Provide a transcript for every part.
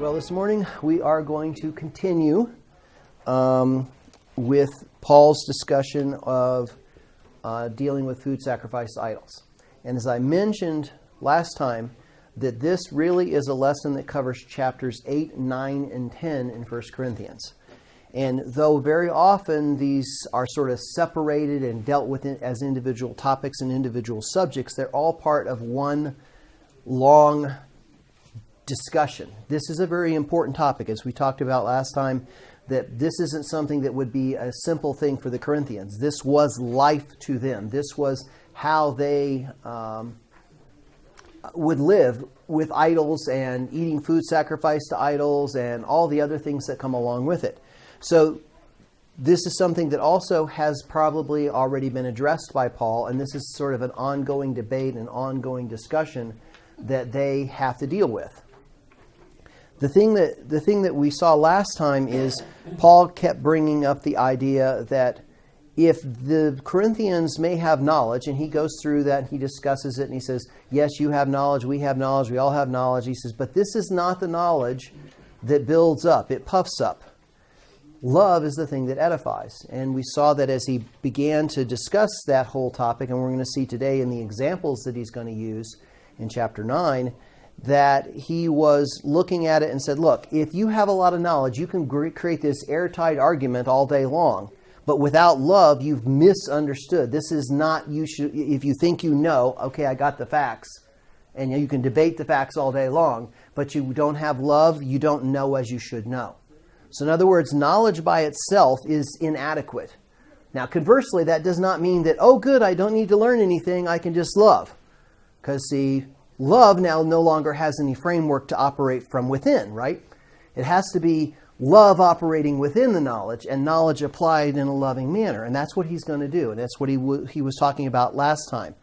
Well, this morning we are going to continue with Paul's discussion of dealing with food sacrificed idols. And as I mentioned last time, that this really is a lesson that covers chapters 8, 9, and 10 in 1 Corinthians. And though very often these are sort of separated and dealt with as individual topics and individual subjects, they're all part of one long discussion. This is a very important topic, as we talked about last time, that this isn't something that would be a simple thing for the Corinthians. This was life to them. This was how they would live with idols and eating food sacrificed to idols and all the other things that come along with it. So this is something that also has probably already been addressed by Paul, and this is sort of an ongoing debate and ongoing discussion that they have to deal with. The thing that we saw last time is Paul kept bringing up the idea that if the Corinthians may have knowledge, and he goes through that and he discusses it and he says, yes, you have knowledge, we all have knowledge. He says, but this is not the knowledge that builds up, it puffs up. Love is the thing that edifies. And we saw that as he began to discuss that whole topic, and we're going to see today in the examples that he's going to use in chapter 9, that he was looking at it and said, look, if you have a lot of knowledge, you can create this airtight argument all day long. But without love, you've misunderstood. This is not, if you think you know, okay, I got the facts. And you can debate the facts all day long, but you don't have love, you don't know as you should know. So in other words, knowledge by itself is inadequate. Now conversely, that does not mean that, oh good, I don't need to learn anything, I can just love. Because see, love now no longer has any framework to operate from within, right? It has to be love operating within the knowledge and knowledge applied in a loving manner. And that's what he's going to do. And that's what he was talking about last time.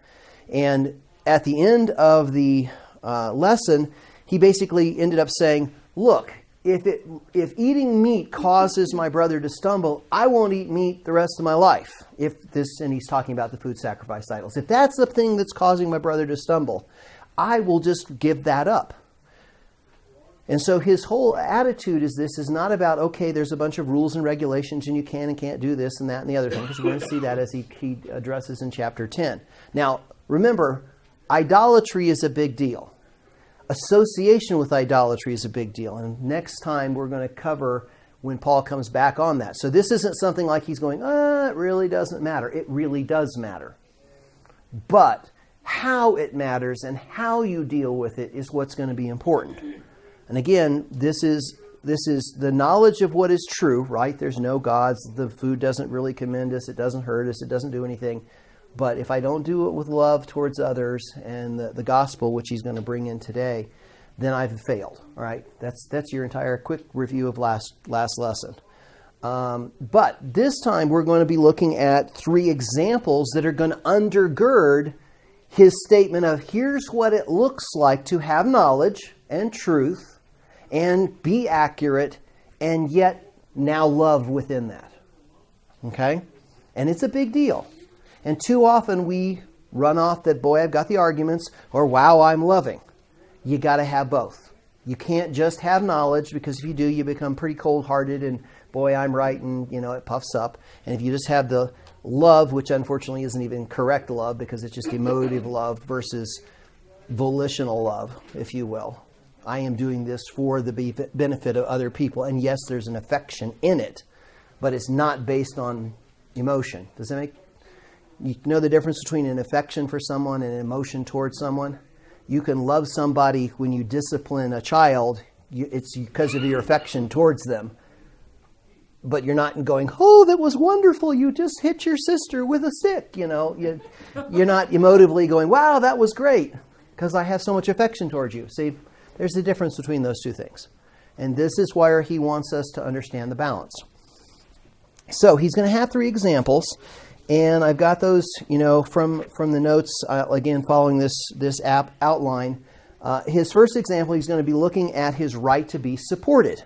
And at the end of the lesson, he basically ended up saying, look, if eating meat causes my brother to stumble, I won't eat meat the rest of my life. And he's talking about the food sacrifice idols. If that's the thing that's causing my brother to stumble, I will just give that up. And so his whole attitude is this is not about, okay, there's a bunch of rules and regulations and you can and can't do this and that and the other thing, because we're going to see that as he addresses in chapter 10. Now, remember, idolatry is a big deal. Association with idolatry is a big deal. And next time we're going to cover when Paul comes back on that. So this isn't something like he's going, it really doesn't matter. It really does matter. But how it matters and how you deal with it is what's going to be important. And again, this is the knowledge of what is true, right? There's no gods. The food doesn't really commend us. It doesn't hurt us. It doesn't do anything. But if I don't do it with love towards others and the gospel, which he's going to bring in today, then I've failed. All right, that's your entire quick review of last lesson. But this time we're going to be looking at 3 examples that are going to undergird his statement of here's what it looks like to have knowledge and truth and be accurate and yet now love within that. Okay? And it's a big deal. And too often we run off that, boy, I've got the arguments, or wow, I'm loving. You got to have both. You can't just have knowledge, because if you do, you become pretty cold-hearted and, boy, I'm right, and, it puffs up. And if you just have the love, which unfortunately isn't even correct love, because it's just emotive love versus volitional love, if you will. I am doing this for the benefit of other people. And yes, there's an affection in it, but it's not based on emotion. Does that make You know the difference between an affection for someone and an emotion towards someone? You can love somebody when you discipline a child. It's because of your affection towards them. But you're not going, oh, that was wonderful. You just hit your sister with a stick. You're not emotively going, wow, that was great, because I have so much affection towards you. See, there's a difference between those two things. And this is where he wants us to understand the balance. So he's going to have 3 examples. And I've got those, from the notes, again, following this outline. His first example, he's going to be looking at his right to be supported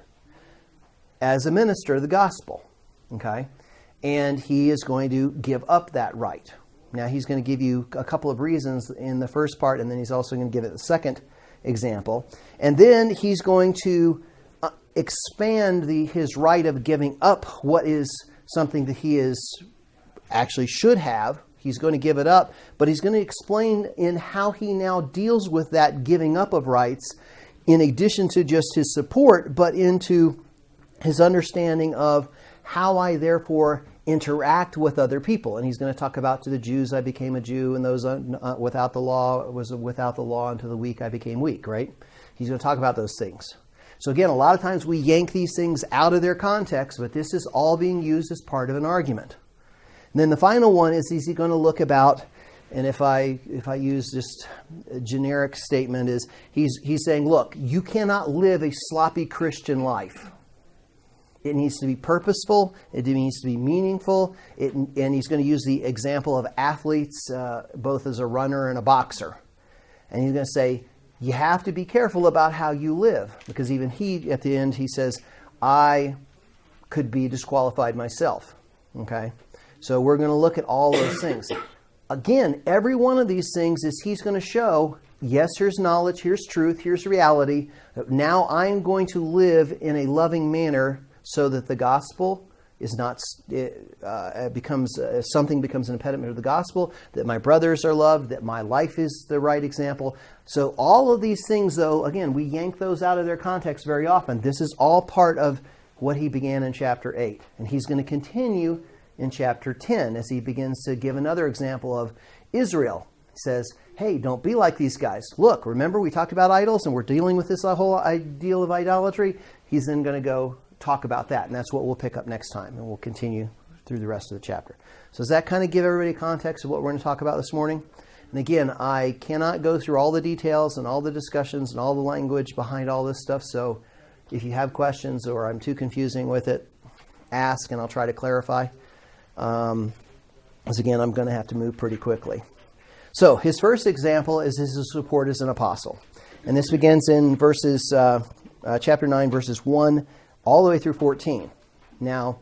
as a minister of the gospel. Okay? And he is going to give up that right. Now, he's going to give you a couple of reasons in the first part, and then he's also going to give it the second example. And then he's going to expand his right of giving up what is something that he is actually should have. He's going to give it up, but he's going to explain in how he now deals with that giving up of rights, in addition to just his support, but into his understanding of how I therefore interact with other people. And he's going to talk about, to the Jews I became a Jew, and those without the law was without the law, and to the weak I became weak, right? He's going to talk about those things. So again, a lot of times we yank these things out of their context, but this is all being used as part of an argument. And then the final one is he's going to look about, and if I use just a generic statement, is he's saying, look, you cannot live a sloppy Christian life. It needs to be purposeful. It needs to be meaningful. And he's going to use the example of athletes, both as a runner and a boxer. And he's going to say, you have to be careful about how you live, because even he, at the end, he says, I could be disqualified myself. Okay? So we're going to look at all those things. Again, every one of these things is he's going to show, yes, here's knowledge, here's truth, here's reality. Now I'm going to live in a loving manner so that the gospel is not something becomes an impediment to the gospel, that my brothers are loved, that my life is the right example. So all of these things, though, again, we yank those out of their context very often. This is all part of what he began in chapter 8. And he's going to continue in chapter 10 as he begins to give another example of Israel. He says, hey, don't be like these guys. Look, remember we talked about idols and we're dealing with this whole ideal of idolatry? He's then going to go talk about that, and that's what we'll pick up next time, and we'll continue through the rest of the chapter. So does that kind of give everybody context of what we're going to talk about this morning? And again, I cannot go through all the details and all the discussions and all the language behind all this stuff, so if you have questions or I'm too confusing with it, ask and I'll try to clarify. As again, I'm going to have to move pretty quickly. So his first example is his support as an apostle. And this begins in chapter 9, verses 1 all the way through 14. Now,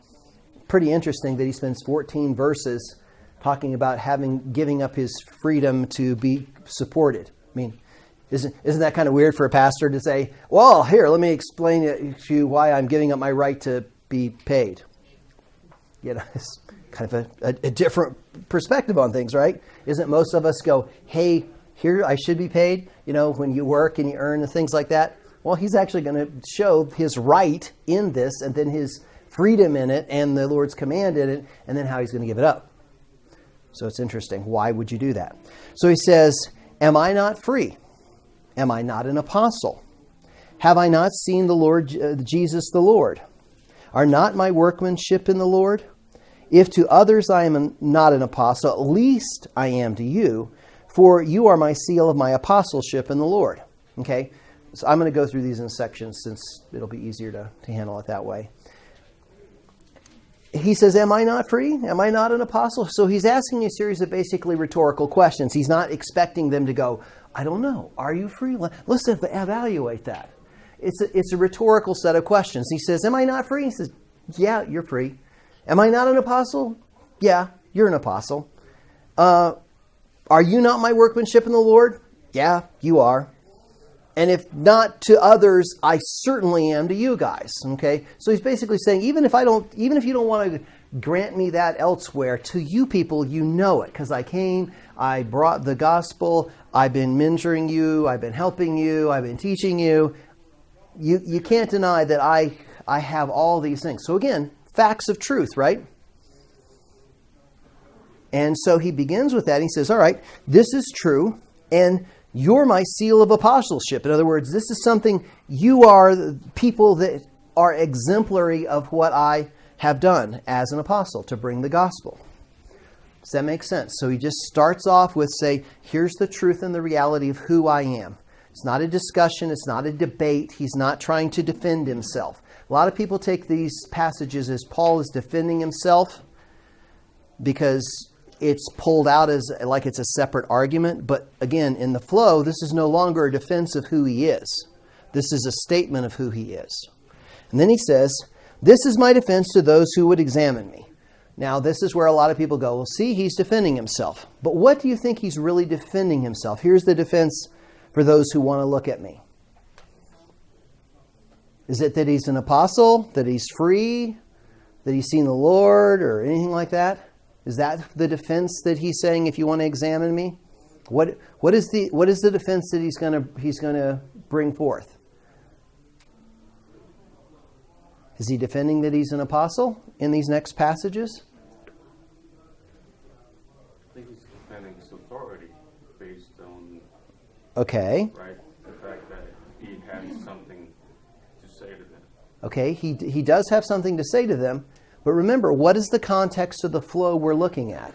pretty interesting that he spends 14 verses talking about giving up his freedom to be supported. I mean, isn't that kind of weird for a pastor to say, well, here, let me explain to you why I'm giving up my right to be paid. You know, it's kind of a different perspective on things, right? Isn't most of us go, hey, here, I should be paid, you know, when you work and you earn and things like that? Well, he's actually going to show his right in this, and then his freedom in it, and the Lord's command in it, and then how he's going to give it up. So it's interesting. Why would you do that? So he says, am I not free? Am I not an apostle? Have I not seen the Lord, Jesus the Lord? Are not my workmanship in the Lord? If to others I am not an apostle, at least I am to you, for you are my seal of my apostleship in the Lord. Okay? So I'm going to go through these in sections since it'll be easier to handle it that way. He says, am I not free? Am I not an apostle? So he's asking a series of basically rhetorical questions. He's not expecting them to go, I don't know, are you free? Let's evaluate that. It's a rhetorical set of questions. He says, am I not free? He says, yeah, you're free. Am I not an apostle? Yeah, you're an apostle. Are you not my workmanship in the Lord? Yeah, you are. And if not to others, I certainly am to you guys. Okay? So he's basically saying, even if you don't want to grant me that elsewhere, to you people, you know it. Because I came, I brought the gospel, I've been mentoring you, I've been helping you, I've been teaching you. You can't deny that I have all these things. So again, facts of truth, right? And so he begins with that. He says, all right, this is true, and you're my seal of apostleship. In other words, this is something, you are the people that are exemplary of what I have done as an apostle to bring the gospel. Does that make sense? So he just starts off with, say, here's the truth and the reality of who I am. It's not a discussion. It's not a debate. He's not trying to defend himself. A lot of people take these passages as Paul is defending himself because it's pulled out as like it's a separate argument. But again, in the flow, this is no longer a defense of who he is. This is a statement of who he is. And then he says, this is my defense to those who would examine me. Now, this is where a lot of people go, well, see, he's defending himself. But what do you think he's really defending himself? Here's the defense for those who want to look at me. Is it that he's an apostle, that he's free, that he's seen the Lord, or anything like that? Is that the defense that he's saying, if you want to examine me? What is the defense that he's gonna bring forth? Is he defending that he's an apostle in these next passages? I think he's defending his authority based on Okay. right the fact that he has something to say to them. Okay, he does have something to say to them, but remember, what is the context of the flow we're looking at?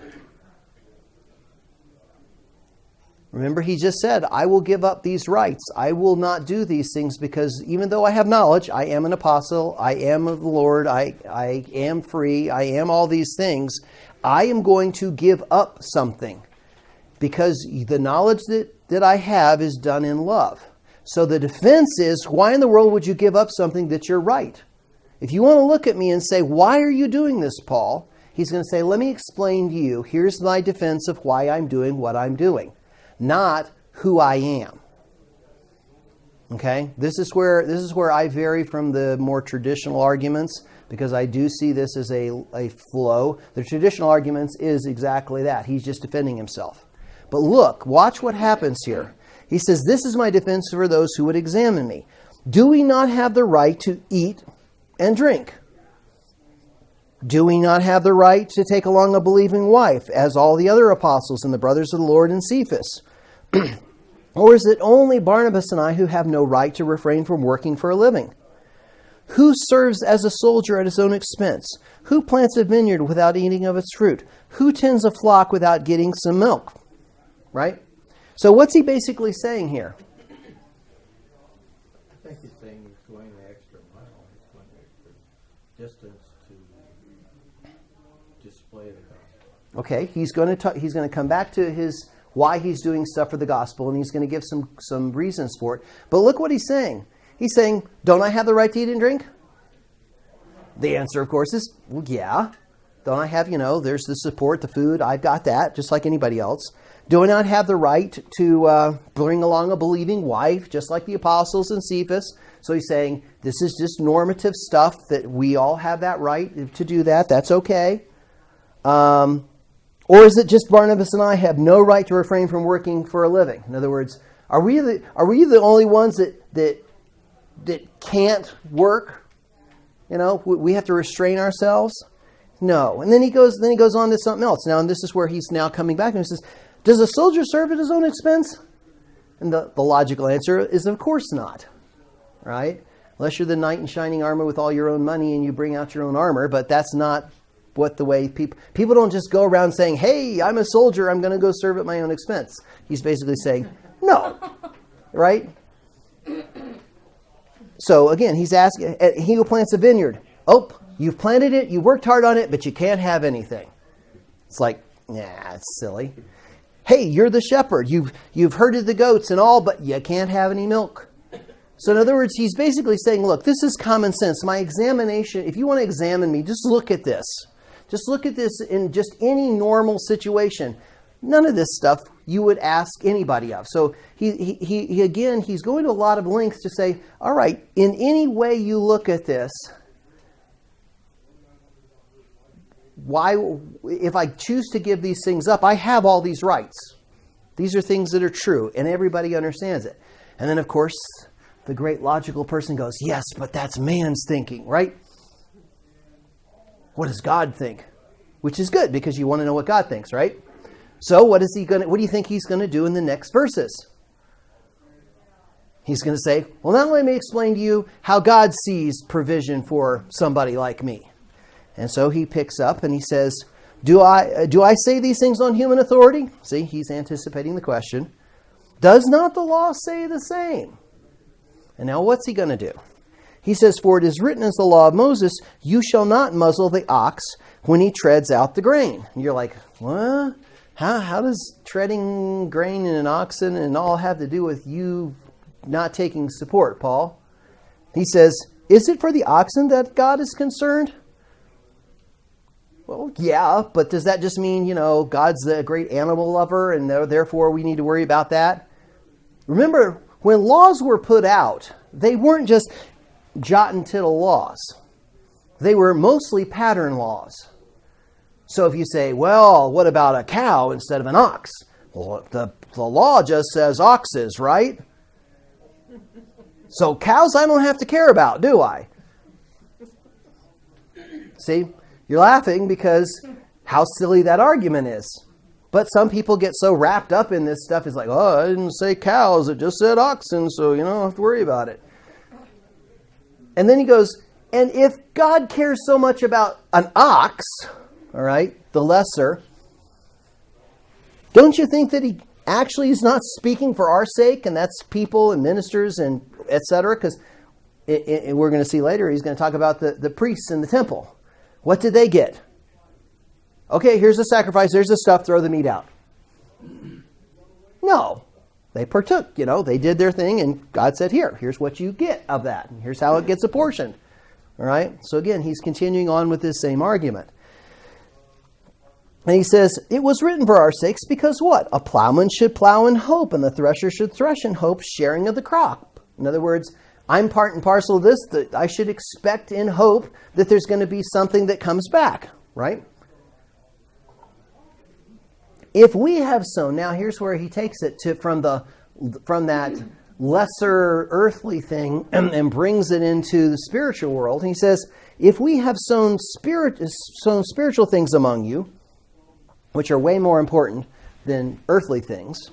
Remember, he just said, I will give up these rights. I will not do these things because even though I have knowledge, I am an apostle, I am of the Lord, I am free, I am all these things. I am going to give up something because the knowledge that I have is done in love. So the defense is, why in the world would you give up something that you're right? If you want to look at me and say, why are you doing this, Paul? He's going to say, let me explain to you. Here's my defense of why I'm doing what I'm doing. Not who I am. Okay? This is where I vary from the more traditional arguments, because I do see this as a flow. The traditional arguments is exactly that. He's just defending himself. But look, watch what happens here. He says, this is my defense for those who would examine me. Do we not have the right to eat and drink? Do we not have the right to take along a believing wife, as all the other apostles and the brothers of the Lord and Cephas? Or is it only Barnabas and I who have no right to refrain from working for a living? Who serves as a soldier at his own expense? Who plants a vineyard without eating of its fruit? Who tends a flock without getting some milk? Right? So what's he basically saying here? I think he's saying he's going the extra mile. He's going the extra distance to display the gospel. Okay, he's going to come back to his why he's doing stuff for the gospel, and he's going to give some reasons for it. But look what he's saying. He's saying, don't I have the right to eat and drink? The answer, of course, is, well, yeah. Don't I have, there's the support, the food, I've got that, just like anybody else. Do I not have the right to bring along a believing wife, just like the apostles and Cephas? So he's saying, this is just normative stuff that we all have that right to do that. That's okay. Or is it just Barnabas and I have no right to refrain from working for a living? In other words, are we the only ones that can't work? We have to restrain ourselves? No. And then he goes on to something else. Now, and this is where he's now coming back and he says, does a soldier serve at his own expense? And the logical answer is, of course not. Right? Unless you're the knight in shining armor with all your own money and you bring out your own armor, but that's not what the way people don't just go around saying, hey, I'm a soldier, I'm going to go serve at my own expense. He's basically saying, no. Right? So again, he's asking, he who plants a vineyard, you've planted it, you worked hard on it, but you can't have anything. It's like, nah, it's silly. Hey, you're the shepherd, you've herded the goats and all, but you can't have any milk. So in other words, he's basically saying, look, this is common sense. My examination, if you want to examine me, just look at this. Just look at this in just any normal situation. None of this stuff you would ask anybody of. So he's going to a lot of lengths to say, all right, in any way you look at this, why, if I choose to give these things up, I have all these rights. These are things that are true, and everybody understands it. And then, of course, the great logical person goes, yes, but that's man's thinking, right? What does God think? Which is good, because you want to know what God thinks, right? So what do you think he's going to do in the next verses? He's going to say, well, now let me explain to you how God sees provision for somebody like me. And so he picks up and he says, do I say these things on human authority? See, he's anticipating the question. Does not the law say the same? And now what's he going to do? He says, for it is written as the law of Moses, you shall not muzzle the ox when he treads out the grain. And you're like, what? How does treading grain in an oxen and all have to do with you not taking support, Paul? He says, is it for the oxen that God is concerned? Well, yeah, but does that just mean, God's the great animal lover and therefore we need to worry about that? Remember, when laws were put out, they weren't just, jot and tittle laws. They were mostly pattern laws. So if you say, well, what about a cow instead of an ox? Well, the law just says oxes, right? So cows I don't have to care about, do I? See, you're laughing because how silly that argument is. But some people get so wrapped up in this stuff, it's like, oh, I didn't say cows, it just said oxen, so you don't have to worry about it. And then he goes, and if God cares so much about an ox, all right, the lesser, don't you think that he actually is not speaking for our sake, and that's people and ministers and etc.? Because we're going to see later, he's going to talk about the priests in the temple. What did they get? Okay, here's the sacrifice, here's the stuff, throw the meat out. No. They partook, they did their thing, and God said, here's what you get of that, and here's how it gets apportioned. All right? So again, he's continuing on with this same argument. And he says, it was written for our sakes because what? A plowman should plow in hope, and the thresher should thresh in hope, sharing of the crop. In other words, I'm part and parcel of this, that I should expect in hope that there's going to be something that comes back, right? If we have sown, now here's where he takes it from that lesser earthly thing and brings it into the spiritual world. He says, if we have sown spiritual things among you, which are way more important than earthly things,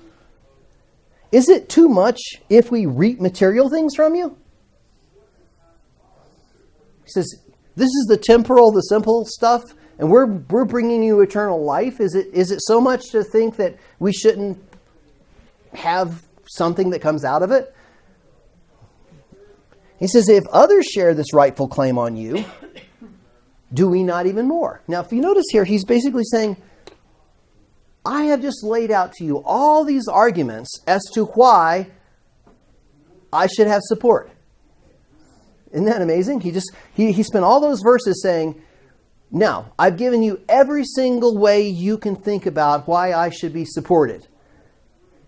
is it too much if we reap material things from you? He says, this is the temporal, the simple stuff, and we're bringing you eternal life. Is it so much to think that we shouldn't have something that comes out of it? He says, if others share this rightful claim on you, do we not even more? Now, if you notice here, he's basically saying, I have just laid out to you all these arguments as to why I should have support. Isn't that amazing? He spent all those verses saying, now, I've given you every single way you can think about why I should be supported.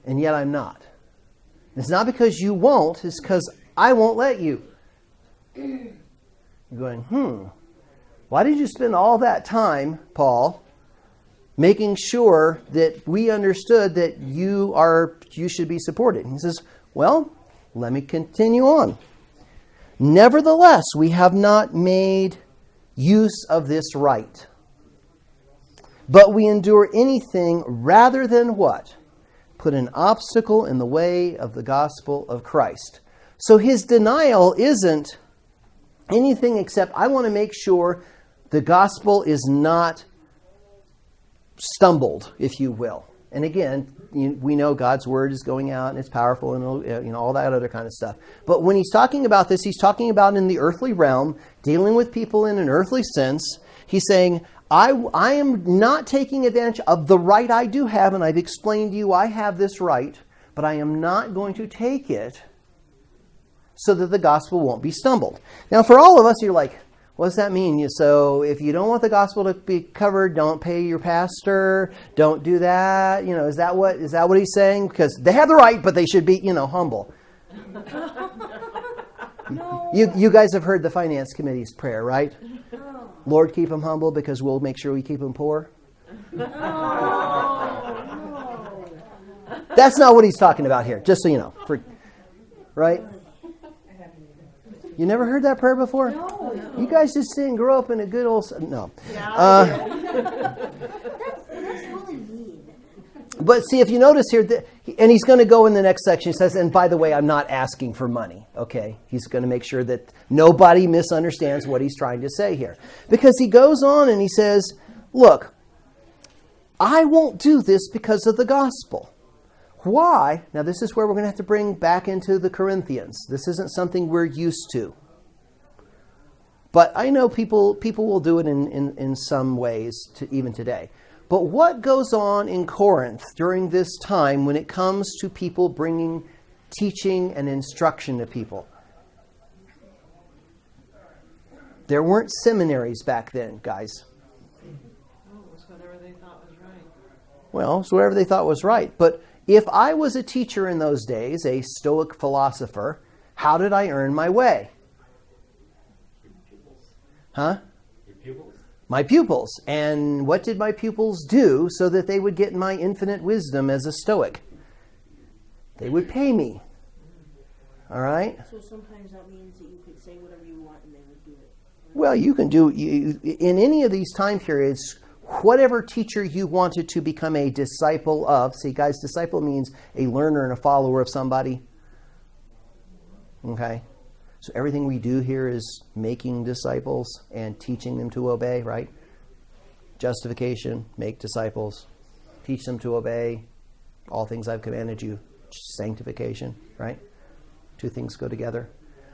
And yet I'm not. It's not because you won't, it's because I won't let you. You're going, why did you spend all that time, Paul, making sure that we understood that you should be supported? And he says, well, let me continue on. Nevertheless, we have not made use of this right, but we endure anything rather than what? Put an obstacle in the way of the gospel of Christ. So his denial isn't anything except I want to make sure the gospel is not stumbled, if you will. And again, we know God's word is going out and it's powerful and all that other kind of stuff. But when he's talking about this, he's talking about in the earthly realm, dealing with people in an earthly sense. He's saying, I am not taking advantage of the right I do have, and I've explained to you I have this right, but I am not going to take it so that the gospel won't be stumbled. Now, for all of us, you're like, what does that mean? So if you don't want the gospel to be covered, don't pay your pastor, don't do that. Is that what he's saying? Because they have the right, but they should be, humble. No. You guys have heard the finance committee's prayer, right? No. Lord, keep them humble because we'll make sure we keep them poor. No. That's not what he's talking about here, just so you know. Right? You never heard that prayer before? No. You guys just didn't grow up in a good old... No. That's really mean. But see, if you notice here, and he's going to go in the next section, he says, and by the way, I'm not asking for money. Okay? He's going to make sure that nobody misunderstands what he's trying to say here. Because he goes on and he says, look, I won't do this because of the gospel. Why? Now, this is where we're going to have to bring back into the Corinthians. This isn't something we're used to. But I know people will do it in some ways, even today. But what goes on in Corinth during this time when it comes to people bringing teaching and instruction to people? There weren't seminaries back then, guys. Oh, it was whatever they thought was right. Well, it's whatever they thought was right. But if I was a teacher in those days, a Stoic philosopher, how did I earn my way? Huh? Your pupils? My pupils. And what did my pupils do so that they would get my infinite wisdom as a Stoic? They would pay me. All right? So sometimes that means that you could say whatever you want and they would do it. Well, you can do, in any of these time periods, whatever teacher you wanted to become a disciple of. See, guys, disciple means a learner and a follower of somebody. Okay? So everything we do here is making disciples and teaching them to obey, right? Justification, make disciples, teach them to obey all things I've commanded you. Sanctification, right? Two things go together.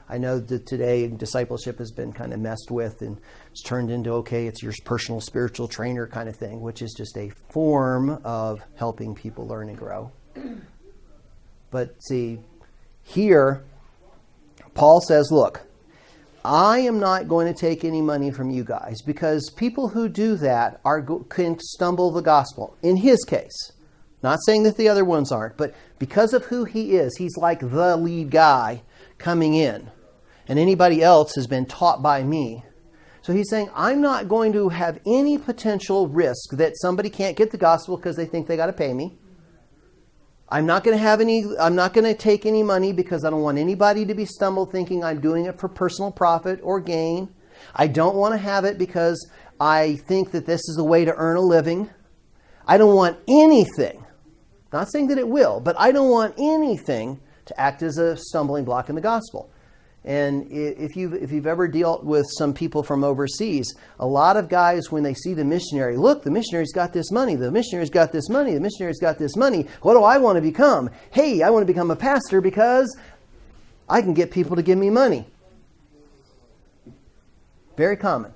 I know that today discipleship has been kind of messed with and it's turned into, okay, it's your personal spiritual trainer kind of thing, which is just a form of helping people learn and grow. But see, here, Paul says, look, I am not going to take any money from you guys because people who do that can stumble the gospel. In his case, not saying that the other ones aren't, but because of who he is, he's like the lead guy coming in. And anybody else has been taught by me. So he's saying, I'm not going to have any potential risk that somebody can't get the gospel because they think they got to pay me. I'm not going to take any money because I don't want anybody to be stumbled thinking I'm doing it for personal profit or gain. I don't want to have it because I think that this is a way to earn a living. I don't want anything, not saying that it will, but I don't want anything to act as a stumbling block in the gospel. And if you've ever dealt with some people from overseas, a lot of guys, when they see the missionary, look, the missionary's got this money, the missionary's got this money, the missionary's got this money. What do I want to become? Hey, I want to become a pastor because I can get people to give me money. Very common.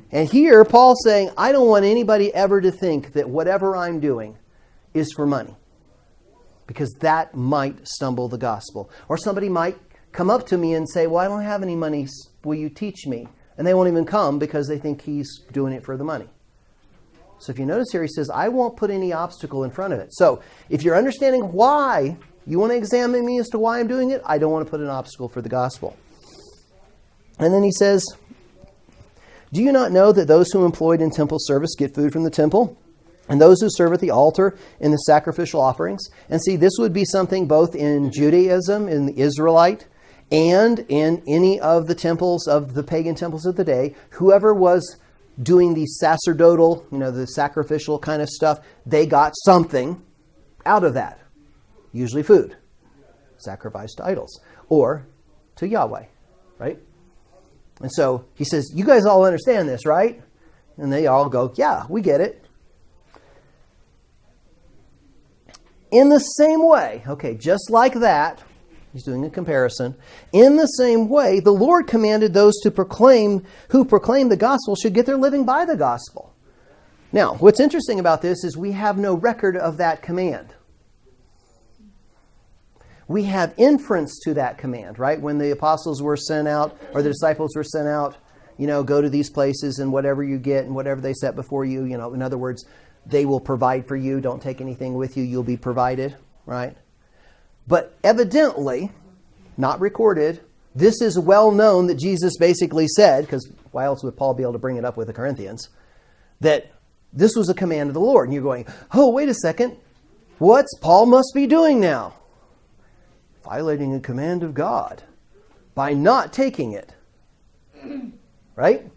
And here, Paul's saying, I don't want anybody ever to think that whatever I'm doing is for money. Because that might stumble the gospel. Or somebody might come up to me and say, well, I don't have any money. Will you teach me? And they won't even come because they think he's doing it for the money. So if you notice here, he says, I won't put any obstacle in front of it. So if you're understanding why you want to examine me as to why I'm doing it, I don't want to put an obstacle for the gospel. And then he says, do you not know that those who are employed in temple service get food from the temple? And those who serve at the altar in the sacrificial offerings? And see, this would be something both in Judaism, in the Israelite, and in any of the temples of the pagan temples of the day. Whoever was doing the sacerdotal, the sacrificial kind of stuff, they got something out of that. Usually food, sacrificed to idols, or to Yahweh, right? And so he says, you guys all understand this, right? And they all go, yeah, we get it. In the same way, okay, just like that, he's doing a comparison. In the same way, the Lord commanded those who proclaim the gospel should get their living by the gospel. Now, what's interesting about this is we have no record of that command. We have inference to that command, right? When the apostles were sent out, or the disciples were sent out, go to these places and whatever you get and whatever they set before you, in other words, they will provide for you. Don't take anything with you. You'll be provided, right? But evidently, not recorded, this is well known that Jesus basically said, because why else would Paul be able to bring it up with the Corinthians, that this was a command of the Lord. And you're going, oh, wait a second. What's Paul must be doing now? Violating a command of God by not taking it. Right?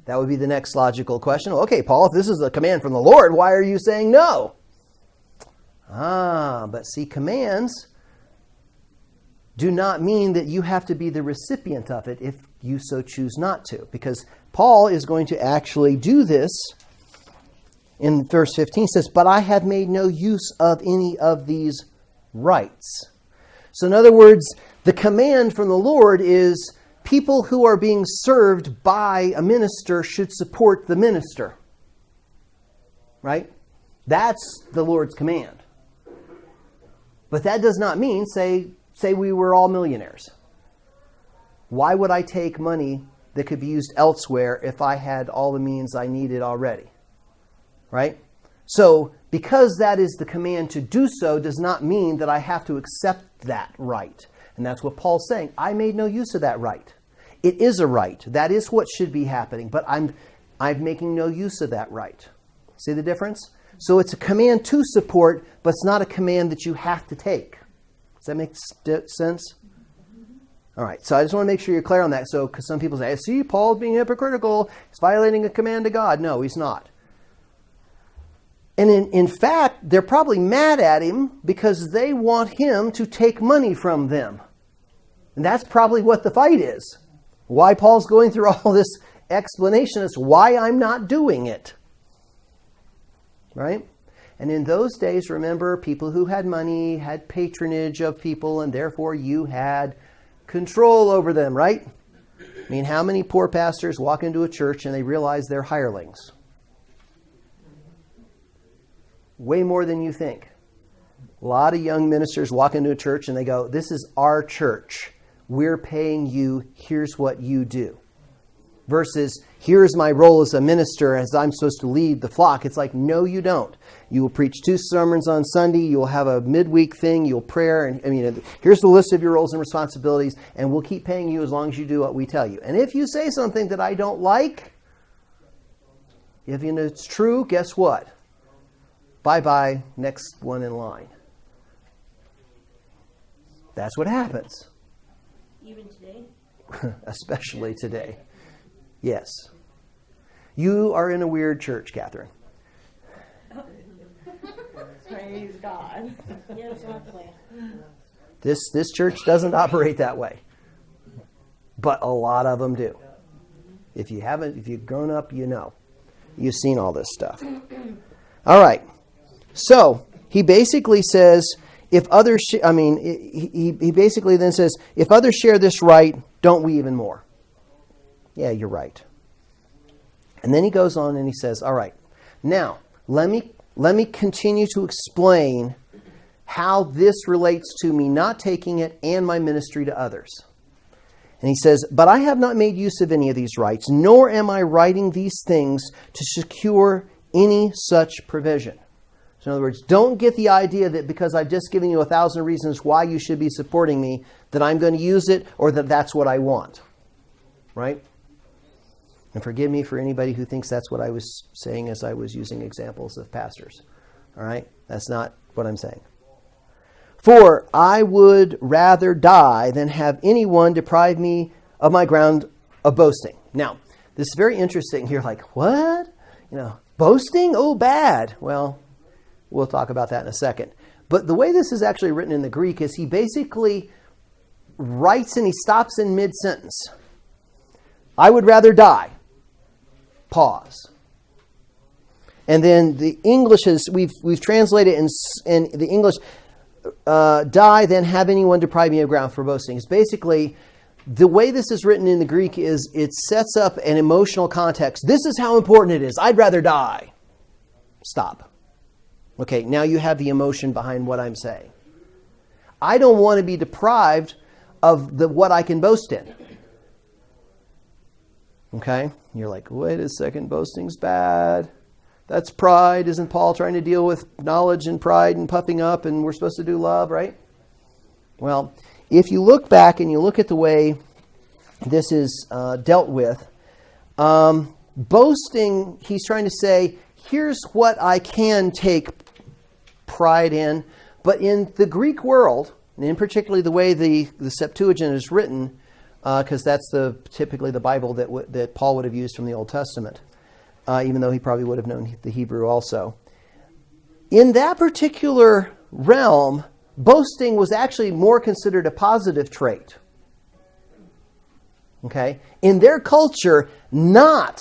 That would be the next logical question. Okay, Paul, if this is a command from the Lord, why are you saying no? But see, commands do not mean that you have to be the recipient of it if you so choose not to. Because Paul is going to actually do this in verse 15. It says, but I have made no use of any of these rights. So in other words, the command from the Lord is people who are being served by a minister should support the minister. Right? That's the Lord's command. But that does not mean, say we were all millionaires. Why would I take money that could be used elsewhere if I had all the means I needed already? Right? So, because that is the command to do so does not mean that I have to accept that right. And that's what Paul's saying. I made no use of that right. It is a right. That is what should be happening, but I'm making no use of that right. See the difference? So it's a command to support, but it's not a command that you have to take. Does that make sense? All right, so I just want to make sure you're clear on that. So, because some people say, I see Paul's being hypocritical. He's violating a command to God. No, he's not. And in fact, they're probably mad at him because they want him to take money from them. And that's probably what the fight is. Why Paul's going through all this explanation is why I'm not doing it. Right? And in those days, remember, people who had money had patronage of people, and therefore you had control over them, right? I mean, how many poor pastors walk into a church and they realize they're hirelings? Way more than you think. A lot of young ministers walk into a church and they go, this is our church. We're paying you. Here's what you do. Versus, here's my role as a minister as I'm supposed to lead the flock. It's like, no, you don't. You will preach 2 sermons on Sunday. You'll have a midweek thing. You'll prayer. And here's the list of your roles and responsibilities. And we'll keep paying you as long as you do what we tell you. And if you say something that I don't like, if you know it's true, guess what? Bye-bye, next one in line. That's what happens. Even today? Especially today. Yes. You are in a weird church, Catherine. Praise God. Yeah, exactly. This church doesn't operate that way. But a lot of them do. If you've grown up, you know. You've seen all this stuff. All right. So, he basically says, if others, he basically then says, if others share this right, don't we even more? Yeah, you're right. And then he goes on and he says, all right, now let me continue to explain how this relates to me not taking it and my ministry to others. And he says, but I have not made use of any of these rights, nor am I writing these things to secure any such provision. So in other words, don't get the idea that because I've just given you 1,000 reasons why you should be supporting me, that I'm going to use it or that that's what I want. Right? And forgive me for anybody who thinks that's what I was saying as I was using examples of pastors. All right? That's not what I'm saying. For I would rather die than have anyone deprive me of my ground of boasting. Now, this is very interesting. You're like, what? Boasting? Oh, bad. Well, we'll talk about that in a second. But the way this is actually written in the Greek is he basically writes and he stops in mid-sentence. I would rather die. Pause. And then the English is, we've translated in the English, die than have anyone deprive me of ground for boasting. It's basically, the way this is written in the Greek is it sets up an emotional context. This is how important it is. I'd rather die. Stop. Okay, now you have the emotion behind what I'm saying. I don't want to be deprived of what I can boast in. Okay? You're like, wait a second, boasting's bad. That's pride. Isn't Paul trying to deal with knowledge and pride and puffing up and we're supposed to do love, right? Well, if you look back and you look at the way this is dealt with, boasting, he's trying to say, here's what I can take pride in. But in the Greek world, and in particular the way the Septuagint is written, because that's typically the Bible that Paul would have used from the Old Testament, even though he probably would have known the Hebrew also. In that particular realm, boasting was actually more considered a positive trait. Okay? In their culture, not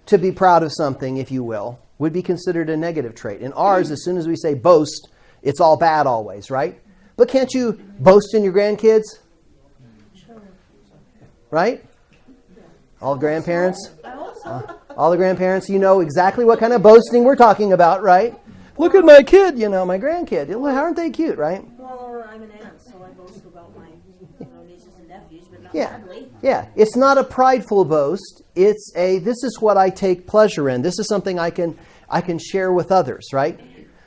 to be proud of something, if you will, would be considered a negative trait. In ours, as soon as we say boast, it's all bad always, right? But can't you boast in your grandkids? Right? All grandparents? All the grandparents, you know exactly what kind of boasting we're talking about, right? Look at my kid, my grandkid. Aren't they cute, right? Well, I'm an aunt, so I boast about my nieces and nephews, but not Yeah. badly. Yeah. It's not a prideful boast. It's this is what I take pleasure in. This is something I can share with others, right?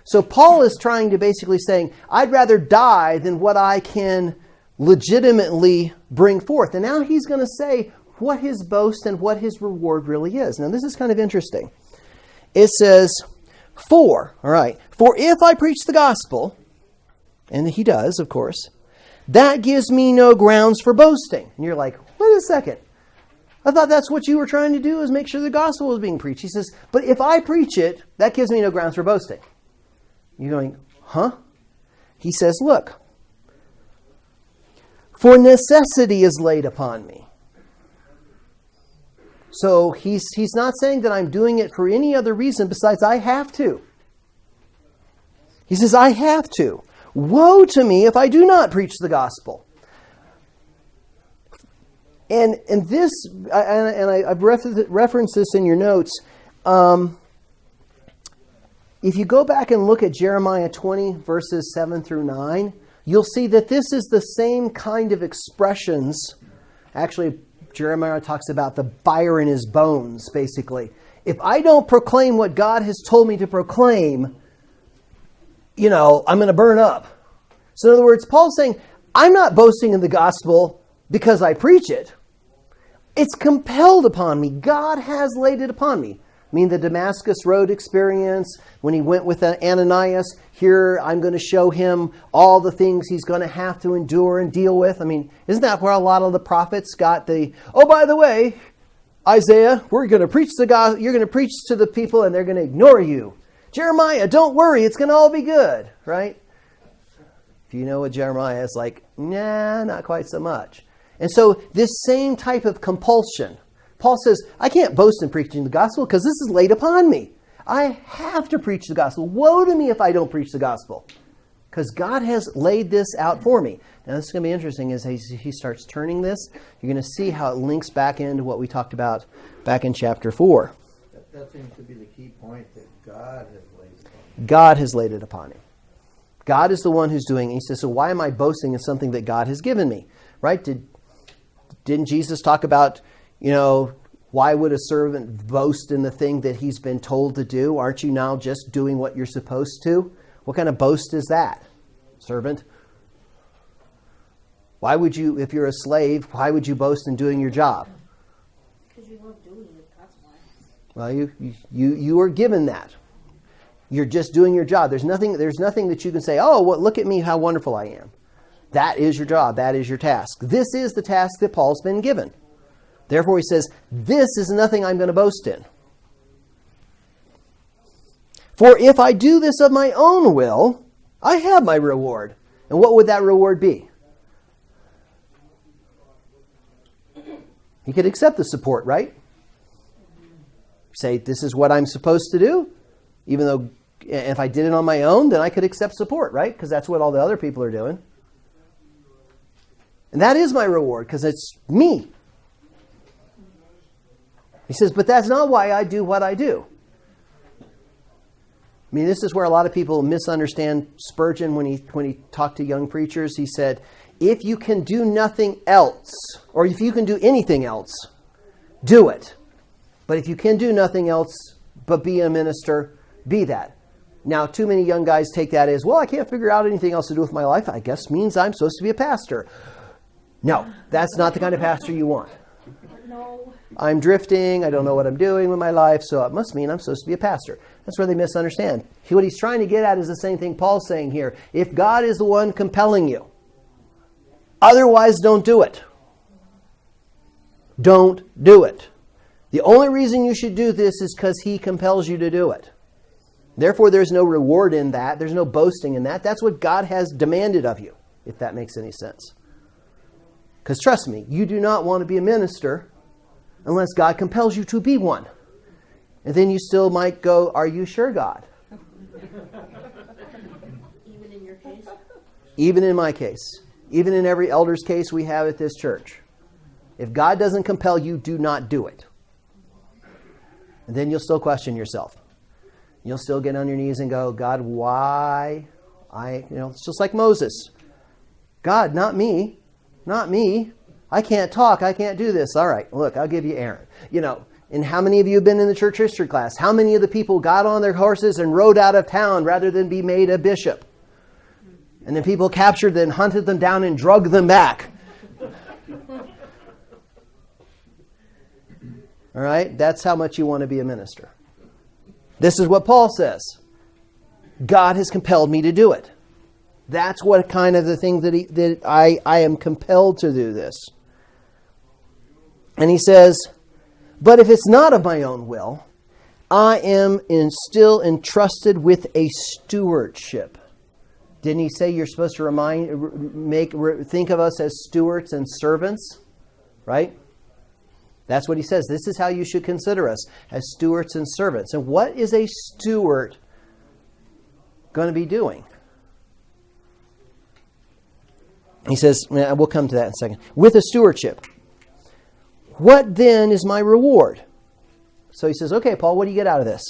So Paul is trying to basically saying, I'd rather die than what I can legitimately bring forth. And now he's going to say what his boast and what his reward really is. Now this is kind of interesting. It says, for if I preach the gospel, and he does, of course, that gives me no grounds for boasting. And you're like, wait a second. I thought that's what you were trying to do, is make sure the gospel was being preached. He says, but if I preach it, that gives me no grounds for boasting. You're going, huh? He says, look, for necessity is laid upon me. So he's not saying that I'm doing it for any other reason besides I have to. He says, I have to. Woe to me if I do not preach the gospel. And this, I've referenced this in your notes. If you go back and look at Jeremiah 20, verses 7 through 9, you'll see that this is the same kind of expressions. Actually, Jeremiah talks about the fire in his bones, basically. If I don't proclaim what God has told me to proclaim, I'm going to burn up. So in other words, Paul's saying, I'm not boasting in the gospel because I preach it. It's compelled upon me. God has laid it upon me. I mean, the Damascus Road experience, when he went with Ananias, here I'm going to show him all the things he's going to have to endure and deal with. I mean, isn't that where a lot of the prophets got oh, by the way, Isaiah, we're going to preach the gospel, you're going to preach to the people and they're going to ignore you. Jeremiah, don't worry, it's going to all be good, right? If you know what Jeremiah is like, nah, not quite so much. And so this same type of compulsion, Paul says, I can't boast in preaching the gospel because this is laid upon me. I have to preach the gospel. Woe to me if I don't preach the gospel, because God has laid this out for me. Now this is going to be interesting as he starts turning this. You're going to see how it links back into what we talked about back in chapter 4. That seems to be the key point, that God has laid it upon him. God has laid it upon him. God is the one who's doing it. He says, so why am I boasting in something that God has given me? Right? Didn't Jesus talk about, why would a servant boast in the thing that he's been told to do? Aren't you now just doing what you're supposed to? What kind of boast is that, servant? Why would you, if you're a slave, why would you boast in doing your job? Because you love doing it, that's why. Well, you are given that. You're just doing your job. There's nothing that you can say, oh, well, look at me, how wonderful I am. That is your job. That is your task. This is the task that Paul's been given. Therefore, he says, this is nothing I'm going to boast in. For if I do this of my own will, I have my reward. And what would that reward be? He could accept the support, right? Say, this is what I'm supposed to do. Even though if I did it on my own, then I could accept support, right? Because that's what all the other people are doing. And that is my reward, because it's me. He says, but that's not why I do what I do. I mean, this is where a lot of people misunderstand Spurgeon when he talked to young preachers. He said, if you can do nothing else, or if you can do anything else, do it. But if you can do nothing else but be a minister, be that. Now, too many young guys take that as, well, I can't figure out anything else to do with my life. I guess means I'm supposed to be a pastor. No, that's not the kind of pastor you want. No. I'm drifting. I don't know what I'm doing with my life, so it must mean I'm supposed to be a pastor. That's where they misunderstand. What he's trying to get at is the same thing Paul's saying here. If God is the one compelling you, otherwise don't do it. Don't do it. The only reason you should do this is because he compels you to do it. Therefore, there's no reward in that. There's no boasting in that. That's what God has demanded of you, if that makes any sense. Because trust me, you do not want to be a minister unless God compels you to be one. And then you still might go, are you sure, God? Even in your case? Even in my case. Even in every elder's case we have at this church. If God doesn't compel you, do not do it. And then you'll still question yourself. You'll still get on your knees and go, God, why? It's just like Moses. God, not me. Not me. I can't talk. I can't do this. All right, look, I'll give you Aaron. And how many of you have been in the church history class? How many of the people got on their horses and rode out of town rather than be made a bishop? And then people captured them, hunted them down, and drugged them back. All right? That's how much you want to be a minister. This is what Paul says. God has compelled me to do it. That's what kind of the thing that I am compelled to do this. And he says, but if it's not of my own will, I am still entrusted with a stewardship. Didn't he say you're supposed to think of us as stewards and servants? Right? That's what he says. This is how you should consider us, as stewards and servants. And what is a steward going to be doing? He says, we'll come to that in a second. With a stewardship. What then is my reward? So he says, okay, Paul, what do you get out of this?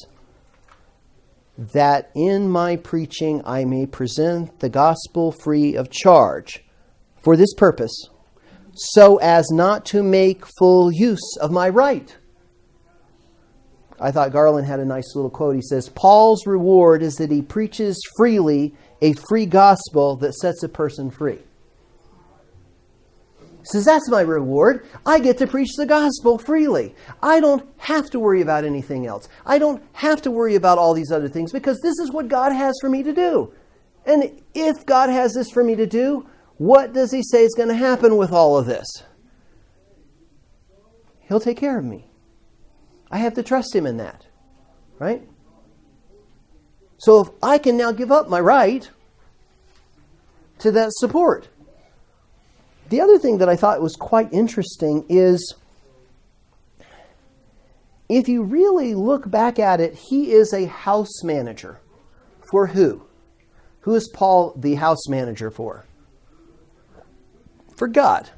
That in my preaching I may present the gospel free of charge for this purpose, so as not to make full use of my right. I thought Garland had a nice little quote. He says, Paul's reward is that he preaches freely a free gospel that sets a person free. He says, that's my reward. I get to preach the gospel freely. I don't have to worry about anything else. I don't have to worry about all these other things because this is what God has for me to do. And if God has this for me to do, what does he say is going to happen with all of this? He'll take care of me. I have to trust him in that. Right? So if I can now give up my right to that support. The other thing that I thought was quite interesting is, if you really look back at it, he is a house manager. For who? Who is Paul the house manager for? For God.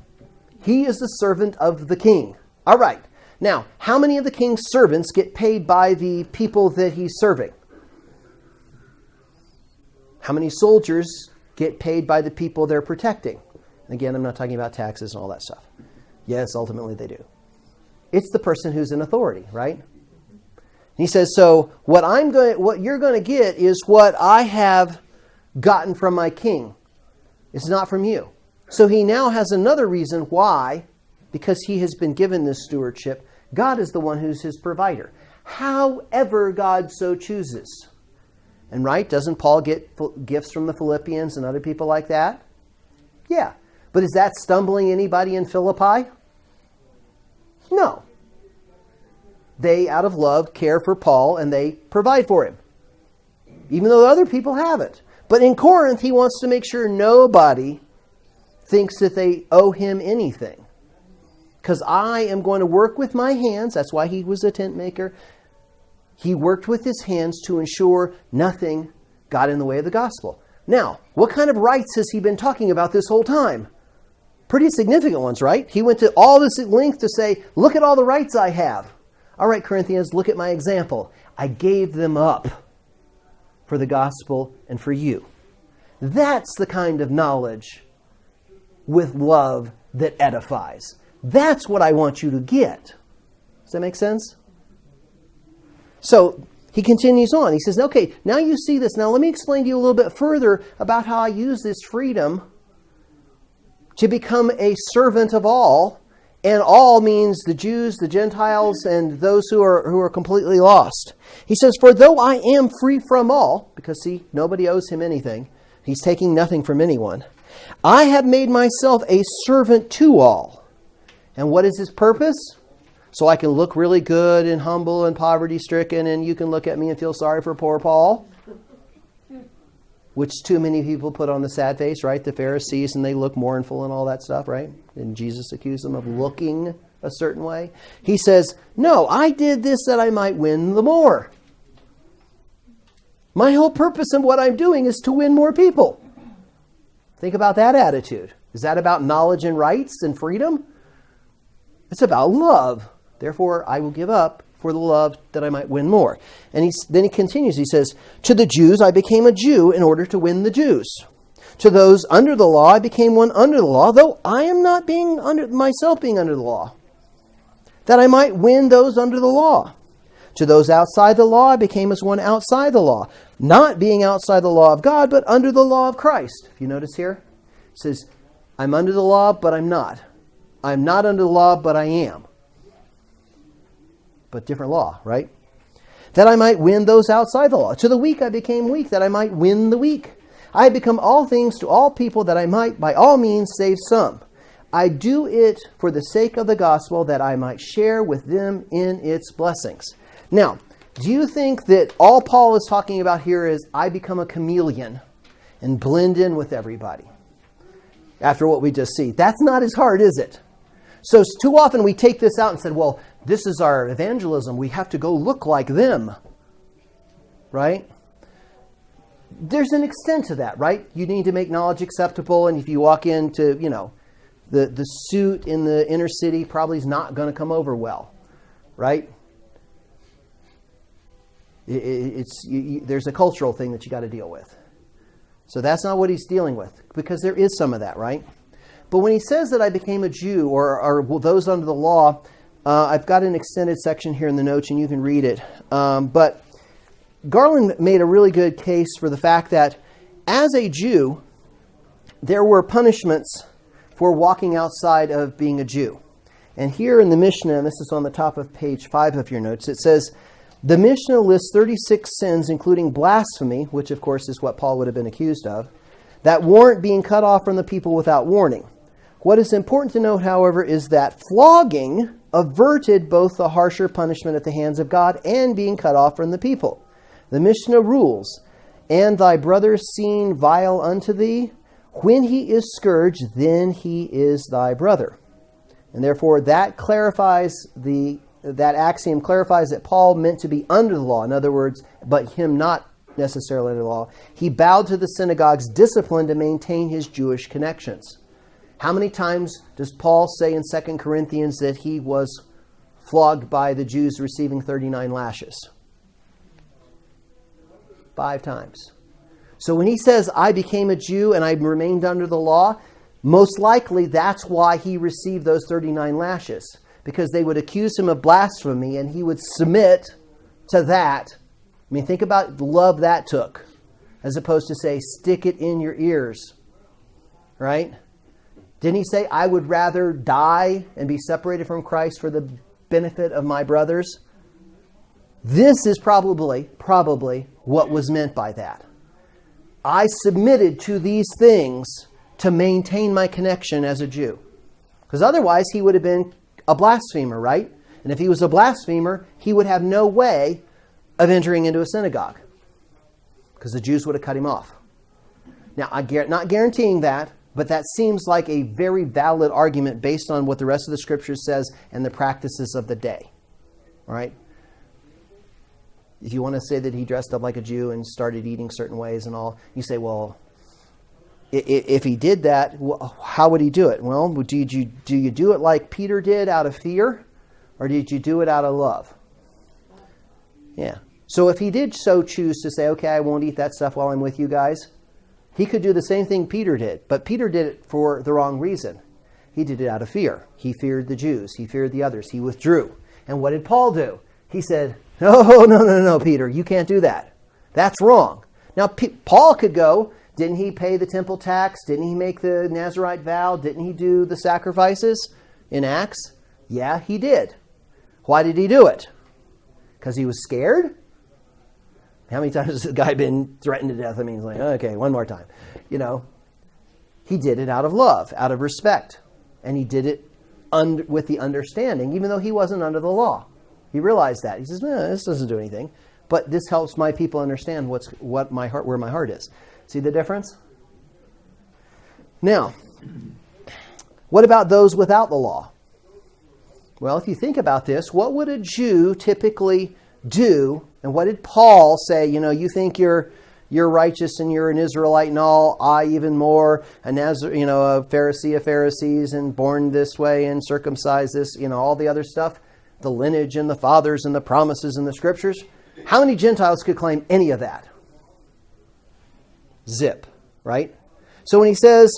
He is the servant of the king. All right. Now, how many of the king's servants get paid by the people that he's serving? How many soldiers get paid by the people they're protecting? Again, I'm not talking about taxes and all that stuff. Yes, ultimately they do. It's the person who's in authority, right? He says, so what you're going to get is what I have gotten from my king. It's not from you. So he now has another reason why, because he has been given this stewardship, God is the one who's his provider. However God so chooses. And right, doesn't Paul get gifts from the Philippians and other people like that? Yeah. But is that stumbling anybody in Philippi? No. They, out of love, care for Paul and they provide for him. Even though other people haven't. But in Corinth, he wants to make sure nobody thinks that they owe him anything. Because I am going to work with my hands. That's why he was a tent maker. He worked with his hands to ensure nothing got in the way of the gospel. Now, what kind of rights has he been talking about this whole time? Pretty significant ones, right? He went to all this length to say, look at all the rights I have. All right, Corinthians, look at my example. I gave them up for the gospel and for you. That's the kind of knowledge with love that edifies. That's what I want you to get. Does that make sense? So he continues on. He says, okay, now you see this. Now let me explain to you a little bit further about how I use this freedom to become a servant of all. And all means the Jews, the Gentiles, and those who are completely lost. He says, for though I am free from all, because see, nobody owes him anything. He's taking nothing from anyone. I have made myself a servant to all. And what is his purpose? So I can look really good and humble and poverty-stricken, and you can look at me and feel sorry for poor Paul. Which too many people put on the sad face, right? The Pharisees, and they look mournful and all that stuff, right? And Jesus accused them of looking a certain way. He says, no, I did this that I might win the more. My whole purpose in what I'm doing is to win more people. Think about that attitude. Is that about knowledge and rights and freedom? It's about love. Therefore, I will give up for the love that I might win more. And then he continues. He says, to the Jews I became a Jew in order to win the Jews. To those under the law I became one under the law, though I am not myself being under the law, that I might win those under the law. To those outside the law, I became as one outside the law, not being outside the law of God, but under the law of Christ. If you notice here, it says, I'm under the law, but I'm not. I'm not under the law, but I am. But different law, right? That I might win those outside the law. To the weak I became weak, that I might win the weak. I have become all things to all people, that I might by all means save some. I do it for the sake of the gospel, that I might share with them in its blessings. Now, do you think that all Paul is talking about here is I become a chameleon and blend in with everybody? After what we just see. That's not as hard, is it? So too often we take this out and said, well, this is our evangelism. We have to go look like them. Right? There's an extent to that, right? You need to make knowledge acceptable, and if you walk into, the suit in the inner city probably is not going to come over well, right? There's a cultural thing that you got to deal with. So that's not what he's dealing with, because there is some of that, right? But when he says that I became a Jew, or those under the law, I've got an extended section here in the notes, and you can read it. But Garland made a really good case for the fact that as a Jew, there were punishments for walking outside of being a Jew. And here in the Mishnah, and this is on the top of page 5 of your notes, it says, the Mishnah lists 36 sins, including blasphemy, which of course is what Paul would have been accused of, that warrant being cut off from the people without warning. What is important to note, however, is that flogging averted both the harsher punishment at the hands of God and being cut off from the people. The Mishnah rules, and thy brother seen vile unto thee, when he is scourged, then he is thy brother. And therefore that axiom clarifies that Paul meant to be under the law. In other words, but him not necessarily under the law. He bowed to the synagogue's discipline to maintain his Jewish connections. How many times does Paul say in 2 Corinthians that he was flogged by the Jews receiving 39 lashes? 5 times. So when he says, I became a Jew and I remained under the law, most likely that's why he received those 39 lashes. Because they would accuse him of blasphemy and he would submit to that. I mean, think about the love that took. As opposed to say, stick it in your ears. Right? Didn't he say, I would rather die and be separated from Christ for the benefit of my brothers? This is probably what was meant by that. I submitted to these things to maintain my connection as a Jew. Because otherwise he would have been a blasphemer, right? And if he was a blasphemer, he would have no way of entering into a synagogue. Because the Jews would have cut him off. Now, I'm not guaranteeing that, but that seems like a very valid argument based on what the rest of the Scripture says and the practices of the day. All right? If you want to say that he dressed up like a Jew and started eating certain ways and all, you say, well, if he did that, how would he do it? Well, do you do it like Peter did out of fear? Or did you do it out of love? Yeah. So if he did so choose to say, okay, I won't eat that stuff while I'm with you guys, he could do the same thing Peter did. But Peter did it for the wrong reason. He did it out of fear. He feared the Jews. He feared the others. He withdrew. And what did Paul do? He said, no, Peter, you can't do that. That's wrong. Now, Paul could go. Didn't he pay the temple tax? Didn't he make the Nazirite vow? Didn't he do the sacrifices in Acts? Yeah, he did. Why did he do it? Because he was scared? How many times has this guy been threatened to death? I mean, he's like, okay, one more time. He did it out of love, out of respect. And he did it with the understanding, even though he wasn't under the law. He realized that. He says, this doesn't do anything. But this helps my people understand where my heart is. See the difference? Now, what about those without the law? Well, if you think about this, what would a Jew typically do? And what did Paul say? You think you're righteous and you're an Israelite and all. I even more, a Pharisee of Pharisees and born this way and circumcised this, all the other stuff, the lineage and the fathers and the promises and the scriptures. How many Gentiles could claim any of that? Zip, right? So when he says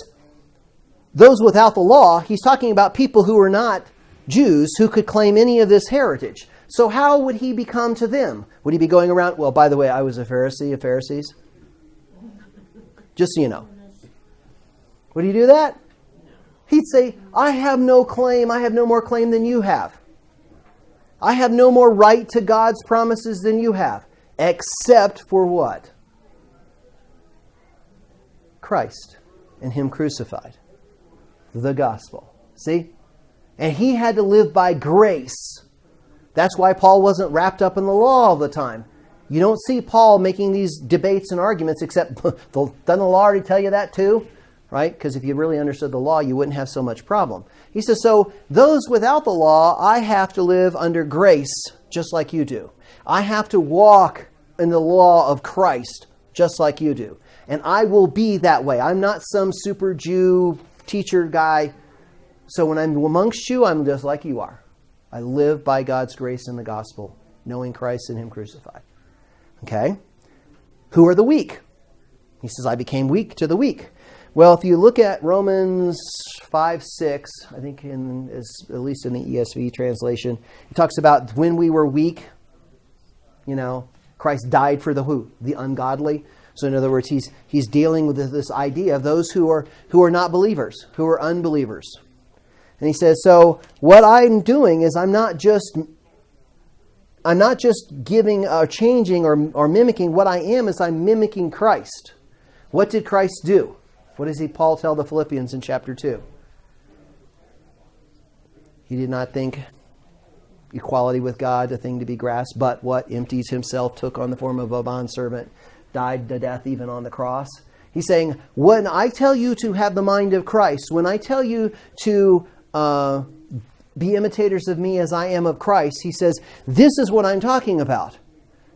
those without the law, he's talking about people who are not Jews who could claim any of this heritage. So how would he become to them? Would he be going around, well, by the way, I was a Pharisee of Pharisees? Just so you know. Would he do that? He'd say, I have no claim, I have no more claim than you have. I have no more right to God's promises than you have. Except for what? Christ and Him crucified. The gospel. See? And he had to live by grace. That's why Paul wasn't wrapped up in the law all the time. You don't see Paul making these debates and arguments, except, doesn't the law already tell you that too? Right? Because if you really understood the law, you wouldn't have so much problem. He says, so those without the law, I have to live under grace just like you do. I have to walk in the law of Christ just like you do. And I will be that way. I'm not some super Jew teacher guy. So when I'm amongst you, I'm just like you are. I live by God's grace in the gospel, knowing Christ and Him crucified. Okay? Who are the weak? He says, I became weak to the weak. Well, if you look at Romans 5:6, I think at least in the ESV translation, it talks about when we were weak, Christ died for the who? The ungodly. So in other words, he's dealing with this idea of those who are not believers, who are unbelievers. And he says, so what I'm doing is I'm not just giving or changing or mimicking. What I am is I'm mimicking Christ. What did Christ do? What does Paul tell the Philippians in chapter 2? He did not think equality with God a thing to be grasped, but what? Empties himself, took on the form of a bondservant, died to death even on the cross. He's saying, when I tell you to have the mind of Christ, when I tell you to be imitators of me as I am of Christ, he says, this is what I'm talking about.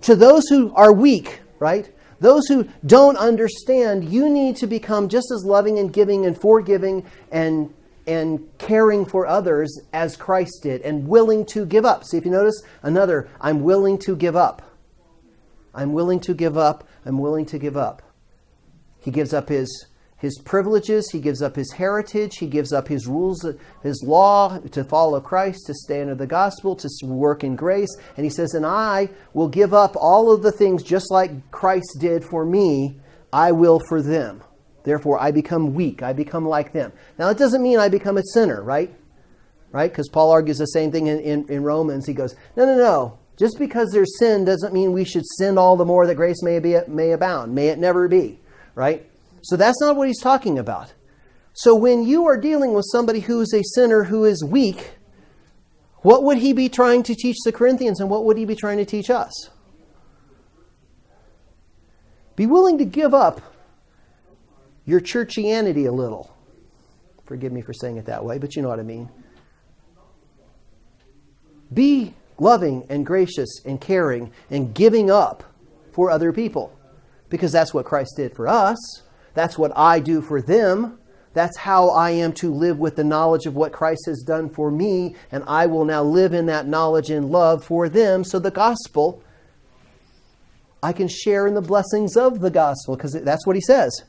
To those who are weak, right? Those who don't understand, you need to become just as loving and giving and forgiving and caring for others as Christ did, and willing to give up. See, if you notice, another, I'm willing to give up. I'm willing to give up. I'm willing to give up. He gives up his privileges. He gives up his heritage. He gives up his rules, his law, to follow Christ, to stay under the gospel, to work in grace. And he says, and I will give up all of the things just like Christ did for me, I will for them. Therefore, I become weak. I become like them. Now, it doesn't mean I become a sinner, right? Right? Because Paul argues the same thing in Romans. He goes, no. Just because there's sin doesn't mean we should sin all the more that grace may abound. May it never be. Right? So that's not what he's talking about. So when you are dealing with somebody who is a sinner who is weak, what would he be trying to teach the Corinthians, and what would he be trying to teach us? Be willing to give up your churchianity a little. Forgive me for saying it that way, but you know what I mean. Be loving and gracious and caring and giving up for other people, because that's what Christ did for us. That's what I do for them. That's how I am to live with the knowledge of what Christ has done for me, and I will now live in that knowledge and love for them. So the gospel, I can share in the blessings of the gospel, because that's what he says.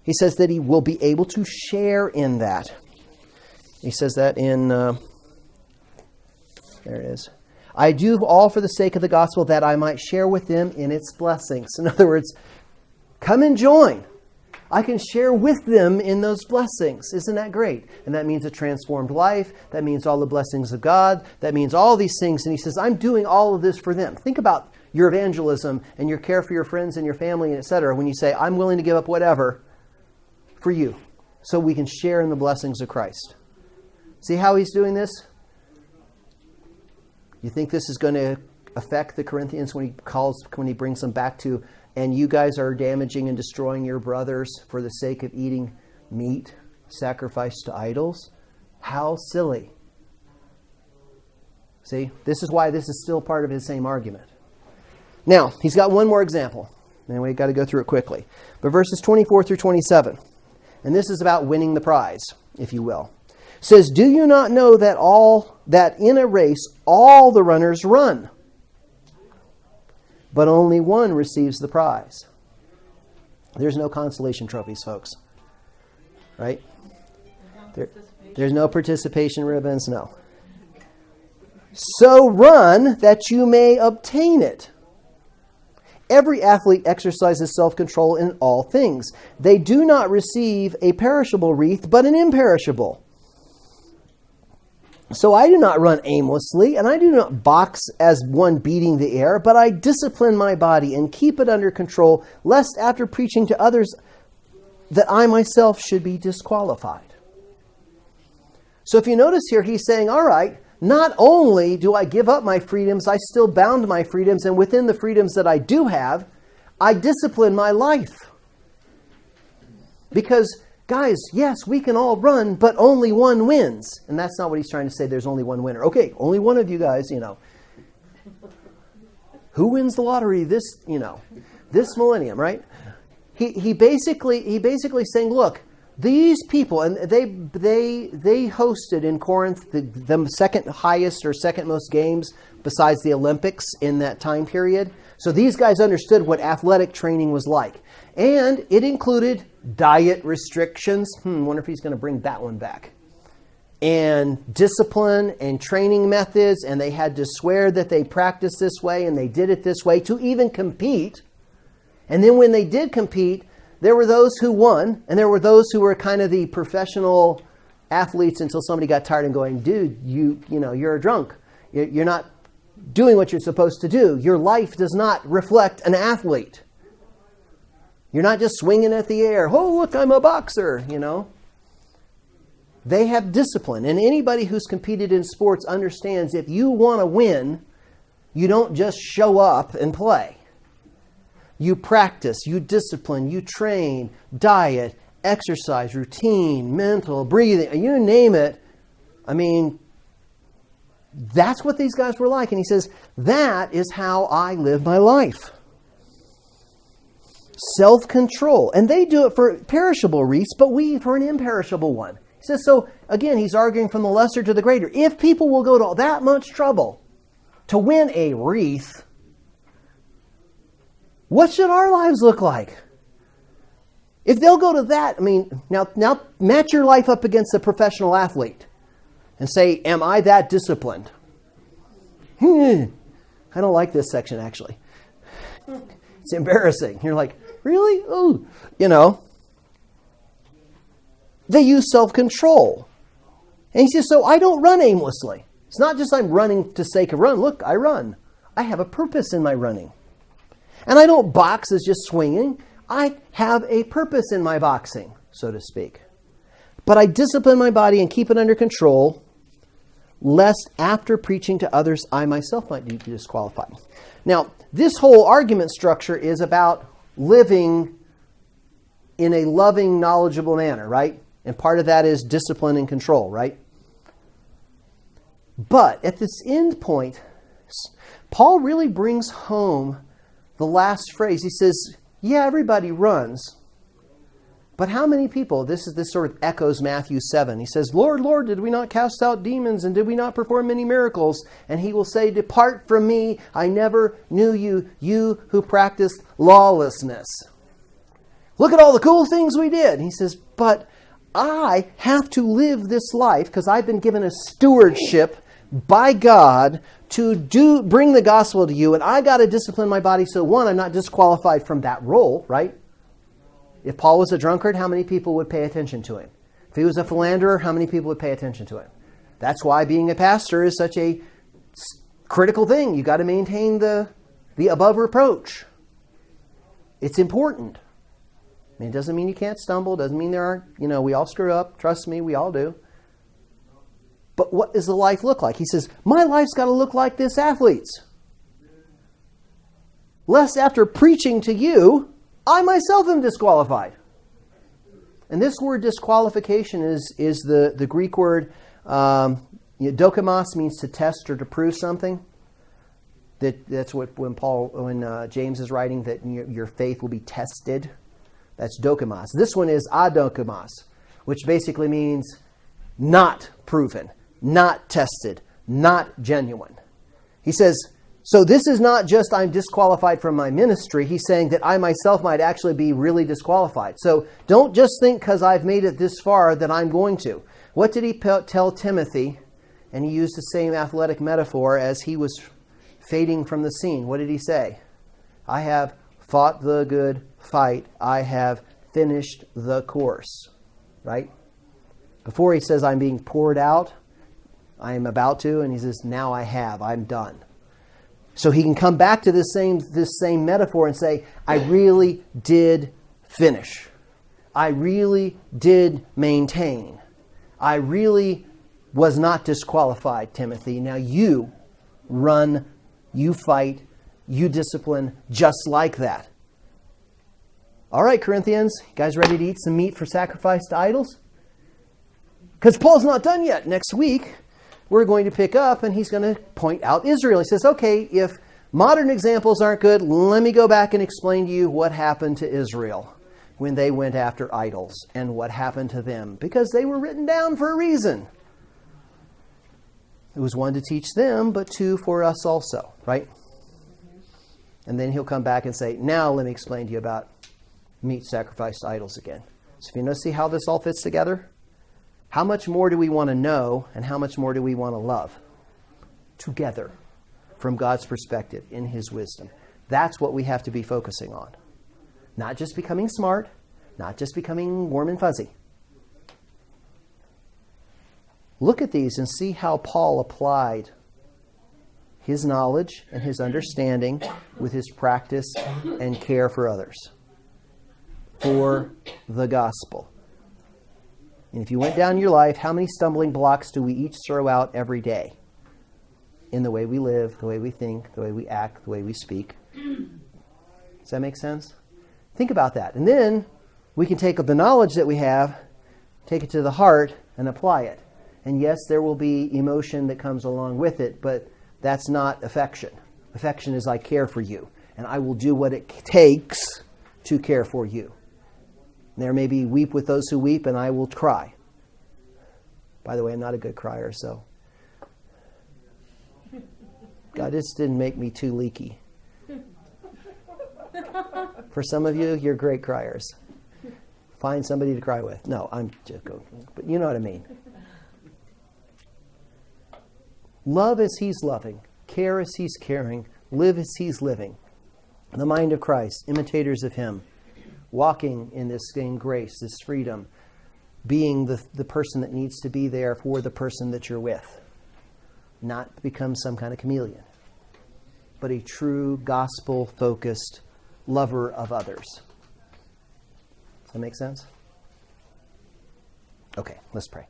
He says that he will be able to share in that. He says that in, there it is. I do all for the sake of the gospel, that I might share with them in its blessings. In other words, come and join. I can share with them in those blessings. Isn't that great? And that means a transformed life. That means all the blessings of God. That means all these things. And he says, I'm doing all of this for them. Think about your evangelism and your care for your friends and your family, etc. When you say, I'm willing to give up whatever for you, so we can share in the blessings of Christ. See how he's doing this? You think this is going to affect the Corinthians when he brings them back to, and you guys are damaging and destroying your brothers for the sake of eating meat sacrificed to idols? How silly. See, this is why this is still part of his same argument. Now, he's got one more example, and we've got to go through it quickly. But verses 24 through 27, and this is about winning the prize, if you will. It says, do you not know that in a race all the runners run, but only one receives the prize? There's no consolation trophies, folks. Right? There's no participation ribbons, no. So run that you may obtain it. Every athlete exercises self-control in all things. They do not receive a perishable wreath, but an imperishable. So I do not run aimlessly, and I do not box as one beating the air, but I discipline my body and keep it under control, lest after preaching to others that I myself should be disqualified. So if you notice here, he's saying, all right, not only do I give up my freedoms, I still bound my freedoms, and within the freedoms that I do have, I discipline my life. Because, guys, yes, we can all run, but only one wins. And that's not what he's trying to say, there's only one winner. Okay, only one of you guys, who wins the lottery this millennium, right? He basically saying, look, these people, and they hosted in Corinth the second highest or second most games besides the Olympics in that time period. So these guys understood what athletic training was like. And it included diet restrictions. Wonder if he's going to bring that one back. And discipline and training methods. And they had to swear that they practiced this way and they did it this way to even compete. And then when they did compete, there were those who won, and there were those who were kind of the professional athletes until somebody got tired and going, dude, you're a drunk. You're not doing what you're supposed to do. Your life does not reflect an athlete. You're not just swinging at the air. Oh, look, I'm a boxer, They have discipline. And anybody who's competed in sports understands if you want to win, you don't just show up and play. You practice, you discipline, you train, diet, exercise, routine, mental, breathing, you name it. I mean, that's what these guys were like. And he says, that is how I live my life. Self-control. And they do it for perishable wreaths, but we for an imperishable one. He says, so again, he's arguing from the lesser to the greater. If people will go to that much trouble to win a wreath, what should our lives look like? If they'll go to that, now match your life up against a professional athlete and say, am I that disciplined? I don't like this section, actually. It's embarrassing. You're like, really? Ooh. They use self-control. And he says, so I don't run aimlessly. It's not just I'm running for the sake of run. Look, I run. I have a purpose in my running. And I don't box as just swinging. I have a purpose in my boxing, so to speak. But I discipline my body and keep it under control, lest after preaching to others, I myself might be disqualified. Now, this whole argument structure is about living in a loving, knowledgeable manner, right? And part of that is discipline and control, right? But at this end point, Paul really brings home the last phrase. He says, yeah, everybody runs. But how many people? This sort of echoes Matthew 7. He says, Lord, Lord, did we not cast out demons, and did we not perform many miracles? And he will say, depart from me, I never knew you, you who practiced lawlessness. Look at all the cool things we did. He says, but I have to live this life because I've been given a stewardship by God to bring the gospel to you, and I got to discipline my body so, one, I'm not disqualified from that role, right? If Paul was a drunkard, how many people would pay attention to him? If he was a philanderer, how many people would pay attention to him? That's why being a pastor is such a critical thing. You got to maintain the above reproach. It's important. It doesn't mean you can't stumble. Doesn't mean there aren't, we all screw up. Trust me, we all do. But what does the life look like? He says, my life's got to look like this athlete's. Lest after preaching to you, I myself am disqualified. And this word disqualification is the Greek word, dokimos, means to test or to prove something. That's what when James is writing that your faith will be tested. That's dokimos. This one is adokimos, which basically means not proven, not tested, not genuine. He says, so this is not just I'm disqualified from my ministry. He's saying that I myself might actually be really disqualified. So don't just think because I've made it this far that I'm going to. What did he tell Timothy and he used the same athletic metaphor as he was fading from the scene. What did he say? I have fought the good fight. I have finished the course. Right? Before he says, I'm being poured out. I am about to. And he says, now I have. I'm done. So he can come back to this same metaphor and say, I really did finish. I really did maintain. I really was not disqualified, Timothy. Now you run, you fight, you discipline just like that. All right, Corinthians, you guys ready to eat some meat for sacrifice to idols? Because Paul's not done yet. Next week, we're going to pick up and he's going to point out Israel. He says, okay, if modern examples aren't good, let me go back and explain to you what happened to Israel when they went after idols and what happened to them. Because they were written down for a reason. It was one, to teach them, but two, for us also, right? And then he'll come back and say, now let me explain to you about meat sacrificed to idols again. So if you know, see how this all fits together? How much more do we want to know and how much more do we want to love? Together, from God's perspective, in His wisdom. That's what we have to be focusing on. Not just becoming smart, not just becoming warm and fuzzy. Look at these and see how Paul applied his knowledge and his understanding with his practice and care for others. For the gospel. And if you went down your life, how many stumbling blocks do we each throw out every day? In the way we live, the way we think, the way we act, the way we speak. Does that make sense? Think about that. And then we can take the knowledge that we have, take it to the heart, and apply it. And yes, there will be emotion that comes along with it, but that's not affection. Affection is I care for you, and I will do what it takes to care for you. There may be weep with those who weep, and I will cry. By the way, I'm not a good crier, so God just didn't make me too leaky. For some of you, you're great criers. Find somebody to cry with. No, I'm just going, but you know what I mean. Love as He's loving, care as He's caring, live as He's living. The mind of Christ, imitators of Him. Walking in this same grace, this freedom, being the person that needs to be there for the person that you're with. Not become some kind of chameleon, but a true gospel-focused lover of others. Does that make sense? Okay, let's pray.